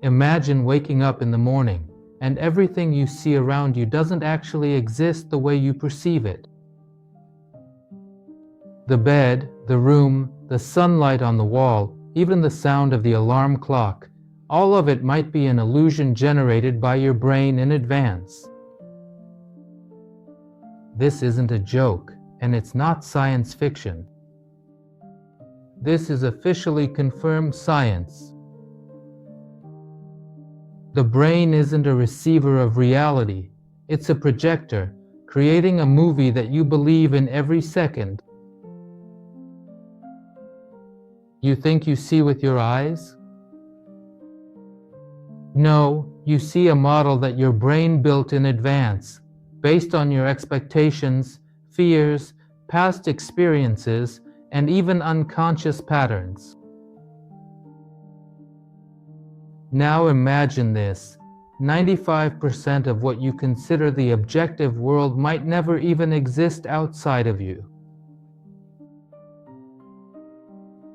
Imagine waking up in the morning and everything you see around you doesn't actually exist the way you perceive it. The bed, the room, the sunlight on the wall, even the sound of the alarm clock, all of it might be an illusion generated by your brain in advance. This isn't a joke, and it's not science fiction. This is officially confirmed science. The brain isn't a receiver of reality. It's a projector, creating a movie that you believe in every second. You think you see with your eyes? No, you see a model that your brain built in advance, based on your expectations, fears, past experiences, and even unconscious patterns. Now imagine this. 95% of what you consider the objective world might never even exist outside of you.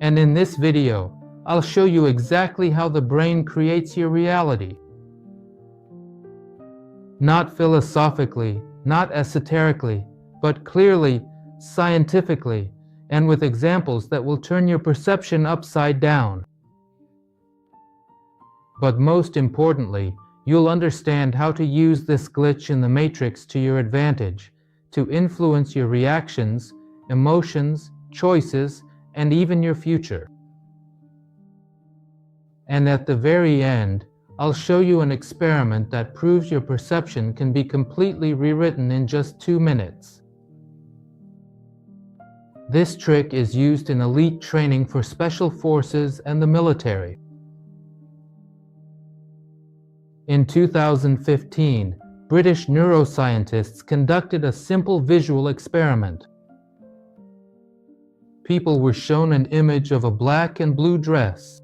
And in this video, I'll show you exactly how the brain creates your reality. Not philosophically, not esoterically, but clearly, scientifically, and with examples that will turn your perception upside down. But most importantly, you'll understand how to use this glitch in the matrix to your advantage, to influence your reactions, emotions, choices, and even your future. And at the very end, I'll show you an experiment that proves your perception can be completely rewritten in just 2 minutes. This trick is used in elite training for special forces and the military. In 2015, British neuroscientists conducted a simple visual experiment. People were shown an image of a black and blue dress.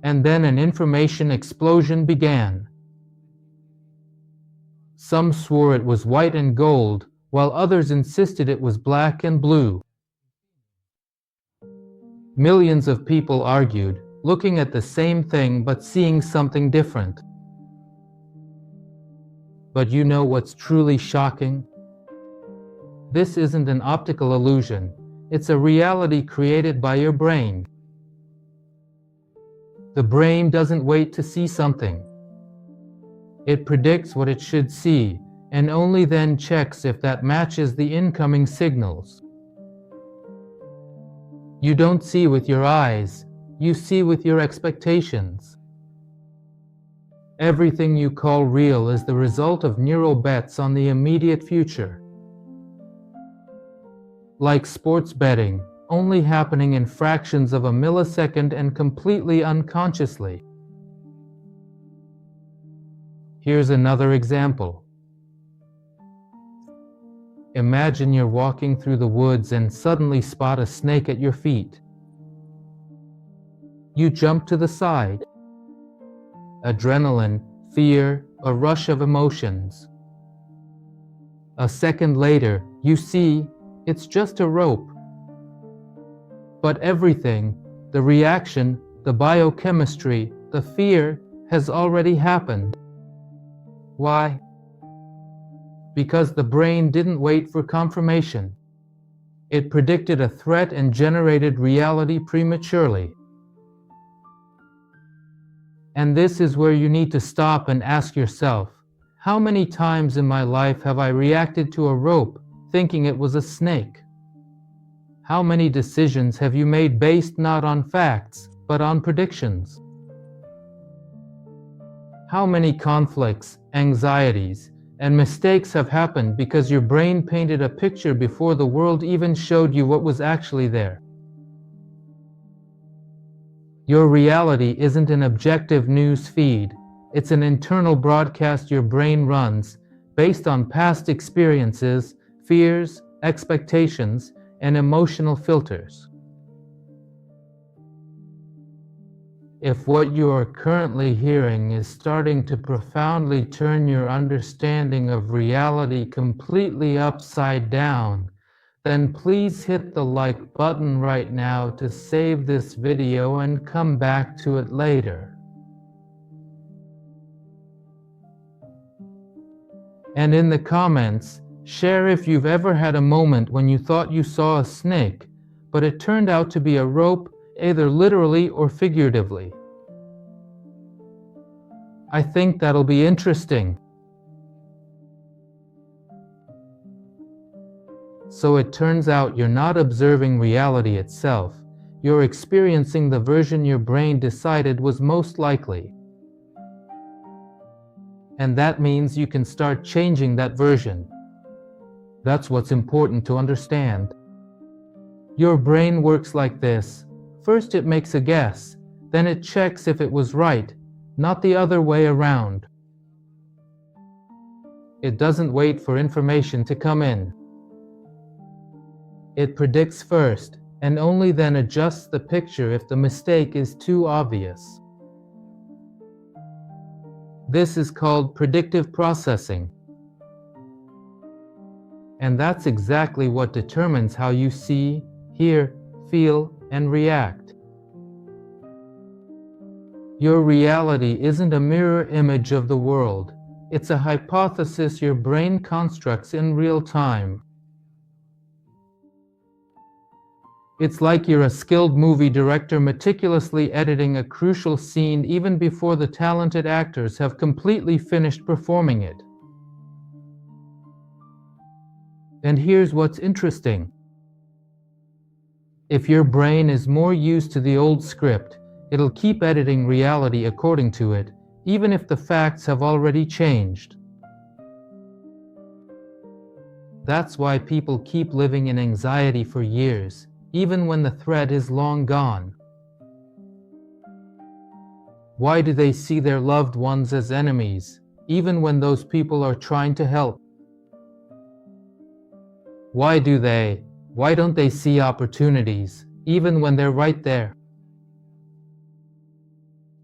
And then an information explosion began. Some swore it was white and gold, while others insisted it was black and blue. Millions of people argued, looking at the same thing but seeing something different. But you know what's truly shocking? This isn't an optical illusion. It's a reality created by your brain. The brain doesn't wait to see something. It predicts what it should see, and only then checks if that matches the incoming signals. You don't see with your eyes, you see with your expectations. Everything you call real is the result of neural bets on the immediate future. Like sports betting, only happening in fractions of a millisecond and completely unconsciously. Here's another example. Imagine you're walking through the woods and suddenly spot a snake at your feet. You jump to the side. Adrenaline, fear, a rush of emotions. A second later, you see it's just a rope. But everything, the reaction, the biochemistry, the fear, has already happened. Why? Because the brain didn't wait for confirmation. It predicted a threat and generated reality prematurely. And this is where you need to stop and ask yourself, how many times in my life have I reacted to a rope thinking it was a snake? How many decisions have you made based not on facts, but on predictions? How many conflicts, anxieties, and mistakes have happened because your brain painted a picture before the world even showed you what was actually there? Your reality isn't an objective news feed. It's an internal broadcast your brain runs based on past experiences, fears, expectations, and emotional filters. If what you are currently hearing is starting to profoundly turn your understanding of reality completely upside down, then please hit the like button right now to save this video and come back to it later. And in the comments, share if you've ever had a moment when you thought you saw a snake, but it turned out to be a rope, either literally or figuratively. I think that'll be interesting. So it turns out you're not observing reality itself. You're experiencing the version your brain decided was most likely. And that means you can start changing that version. That's what's important to understand. Your brain works like this. First it makes a guess, then it checks if it was right, not the other way around. It doesn't wait for information to come in. It predicts first, and only then adjusts the picture if the mistake is too obvious. This is called predictive processing. And that's exactly what determines how you see, hear, feel, and react. Your reality isn't a mirror image of the world. It's a hypothesis your brain constructs in real time. It's like you're a skilled movie director meticulously editing a crucial scene even before the talented actors have completely finished performing it. And here's what's interesting. If your brain is more used to the old script, it'll keep editing reality according to it, even if the facts have already changed. That's why people keep living in anxiety for years, even when the threat is long gone. Why do they see their loved ones as enemies, even when those people are trying to help? Why don't they see opportunities, even when they're right there?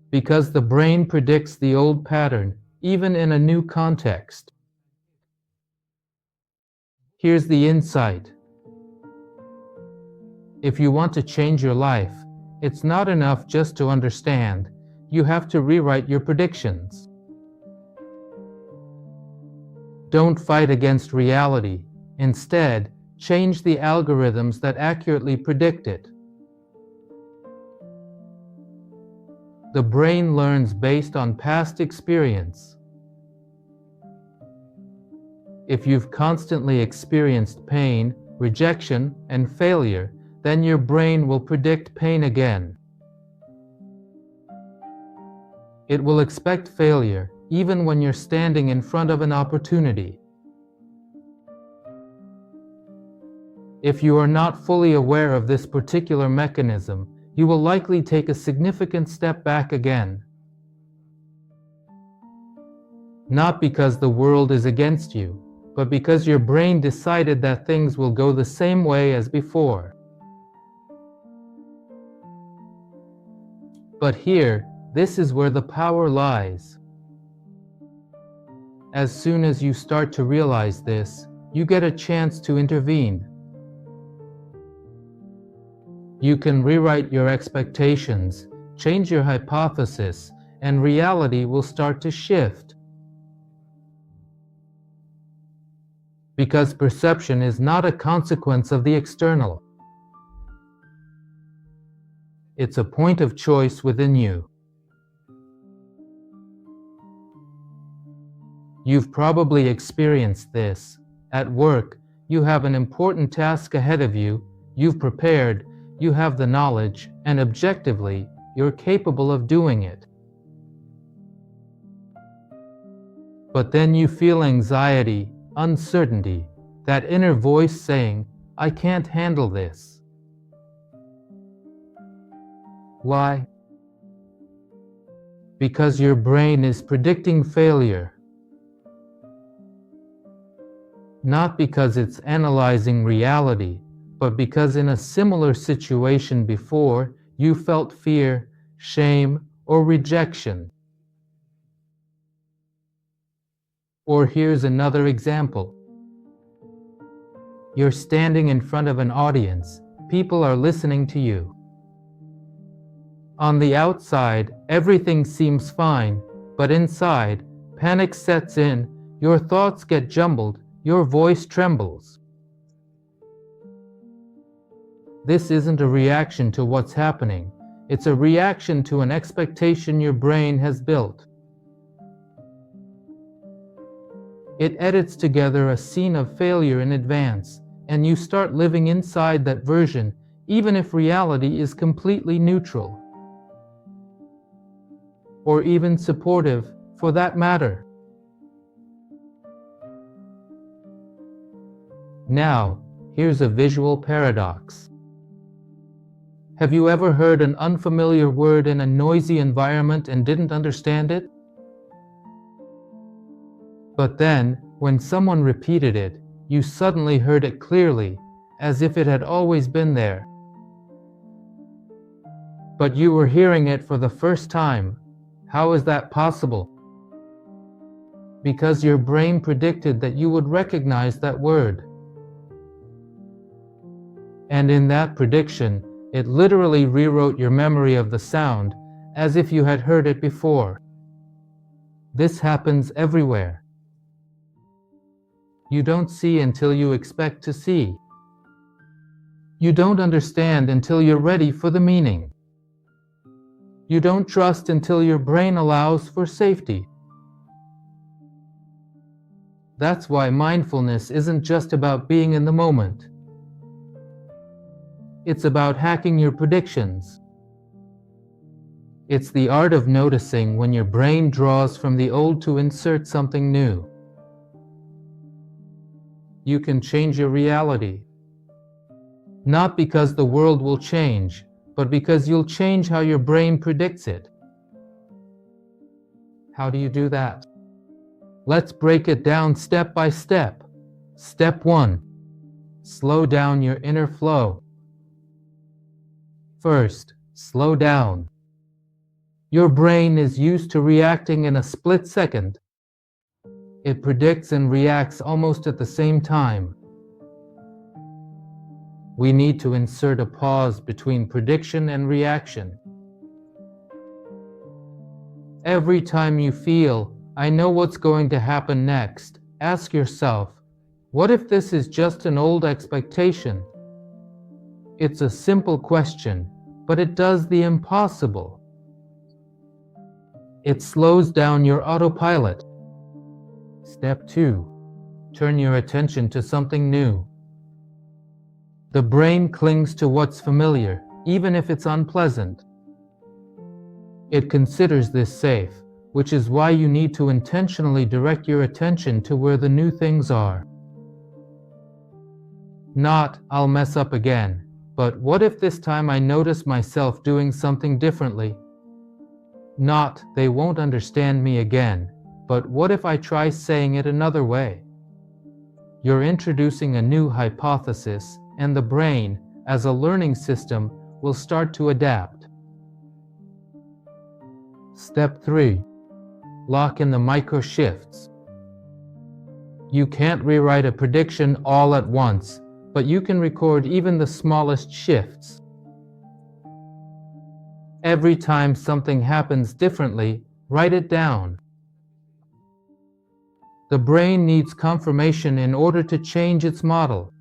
Because the brain predicts the old pattern, even in a new context. Here's the insight. If you want to change your life, it's not enough just to understand. You have to rewrite your predictions. Don't fight against reality. Instead, change the algorithms that accurately predict it. The brain learns based on past experience. If you've constantly experienced pain, rejection, and failure, then your brain will predict pain again. It will expect failure, even when you're standing in front of an opportunity. If you are not fully aware of this particular mechanism, you will likely take a significant step back again. Not because the world is against you, but because your brain decided that things will go the same way as before. But here, this is where the power lies. As soon as you start to realize this, you get a chance to intervene. You can rewrite your expectations, change your hypothesis, and reality will start to shift. Because perception is not a consequence of the external. It's a point of choice within you. You've probably experienced this. At work, you have an important task ahead of you, you've prepared, you have the knowledge, and objectively, you're capable of doing it. But then you feel anxiety, uncertainty, that inner voice saying, "I can't handle this." Why? Because your brain is predicting failure. Not because it's analyzing reality, but because in a similar situation before, you felt fear, shame, or rejection. Or here's another example. You're standing in front of an audience. People are listening to you. On the outside, everything seems fine, but inside, panic sets in, your thoughts get jumbled, your voice trembles. This isn't a reaction to what's happening. It's a reaction to an expectation your brain has built. It edits together a scene of failure in advance, and you start living inside that version, even if reality is completely neutral. Or even supportive, for that matter. Now, here's a visual paradox. Have you ever heard an unfamiliar word in a noisy environment and didn't understand it? But then, when someone repeated it, you suddenly heard it clearly, as if it had always been there. But you were hearing it for the first time. How is that possible? Because your brain predicted that you would recognize that word. And in that prediction, it literally rewrote your memory of the sound, as if you had heard it before. This happens everywhere. You don't see until you expect to see. You don't understand until you're ready for the meaning. You don't trust until your brain allows for safety. That's why mindfulness isn't just about being in the moment. It's about hacking your predictions. It's the art of noticing when your brain draws from the old to insert something new. You can change your reality. Not because the world will change, but because you'll change how your brain predicts it. How do you do that? Let's break it down step by step. Step 1. Slow down your inner flow. First, slow down. Your brain is used to reacting in a split second. It predicts and reacts almost at the same time. We need to insert a pause between prediction and reaction. Every time you feel, I know what's going to happen next, ask yourself, what if this is just an old expectation? It's a simple question, but it does the impossible. It slows down your autopilot. Step 2. Turn your attention to something new. The brain clings to what's familiar, even if it's unpleasant. It considers this safe, which is why you need to intentionally direct your attention to where the new things are. Not, I'll mess up again, but what if this time I notice myself doing something differently? Not, they won't understand me again, but what if I try saying it another way? You're introducing a new hypothesis, and the brain, as a learning system, will start to adapt. Step 3. Lock in the micro shifts. You can't rewrite a prediction all at once, but you can record even the smallest shifts. Every time something happens differently, write it down. The brain needs confirmation in order to change its model.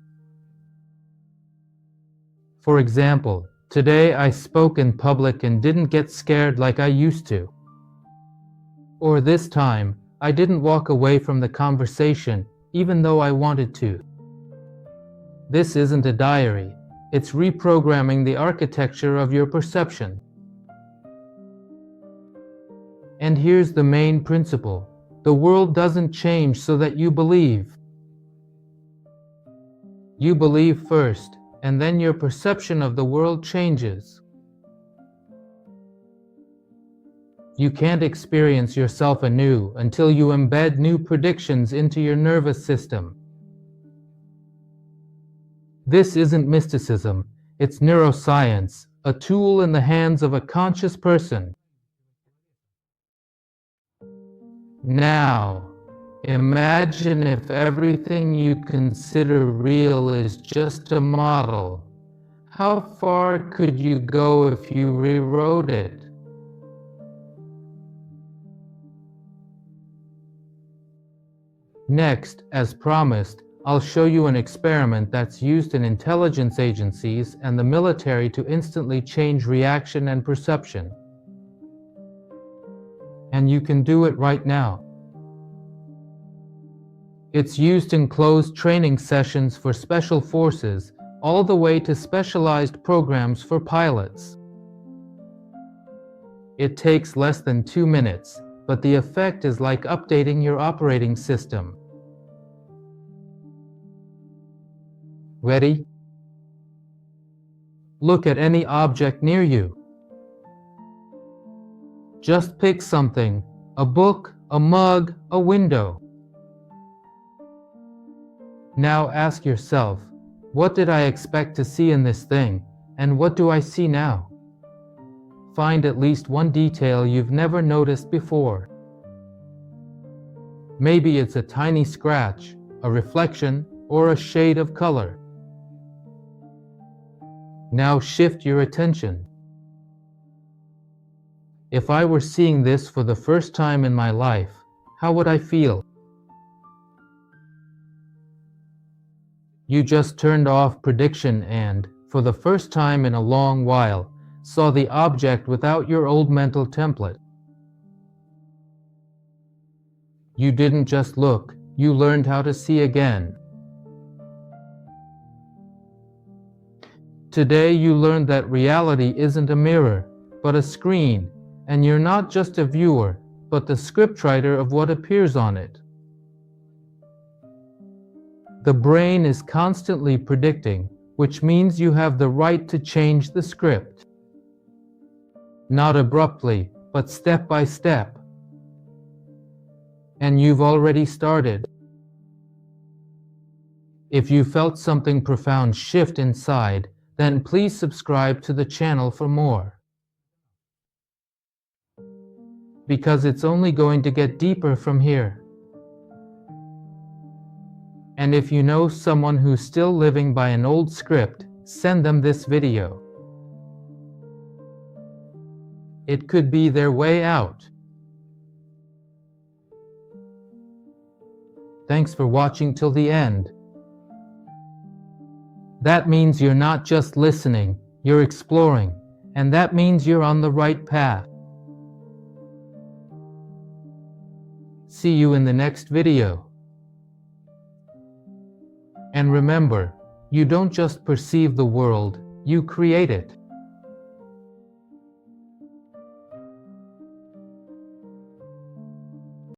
For example, today I spoke in public and didn't get scared like I used to. Or this time, I didn't walk away from the conversation even though I wanted to. This isn't a diary. It's reprogramming the architecture of your perception. And here's the main principle. The world doesn't change so that you believe. You believe first, and then your perception of the world changes. You can't experience yourself anew until you embed new predictions into your nervous system. This isn't mysticism, it's neuroscience, a tool in the hands of a conscious person. Now, Imagine if everything you consider real is just a model. How far could you go if you rewrote it? Next, as promised, I'll show you an experiment that's used in intelligence agencies and the military to instantly change reaction and perception. And you can do it right now. It's used in closed training sessions for special forces, all the way to specialized programs for pilots. It takes less than 2 minutes, but the effect is like updating your operating system. Ready? Look at any object near you. Just pick something, a book, a mug, a window. Now ask yourself, what did I expect to see in this thing, and what do I see now? Find at least one detail you've never noticed before. Maybe it's a tiny scratch, a reflection, or a shade of color. Now shift your attention. If I were seeing this for the first time in my life, how would I feel? You just turned off prediction and, for the first time in a long while, saw the object without your old mental template. You didn't just look, you learned how to see again. Today you learned that reality isn't a mirror, but a screen, and you're not just a viewer, but the scriptwriter of what appears on it. The brain is constantly predicting, which means you have the right to change the script. Not abruptly, but step by step. And you've already started. If you felt something profound shift inside, then please subscribe to the channel for more. Because it's only going to get deeper from here. And if you know someone who's still living by an old script, send them this video. It could be their way out. Thanks for watching till the end. That means you're not just listening, you're exploring, and that means you're on the right path. See you in the next video. And remember, you don't just perceive the world, you create it.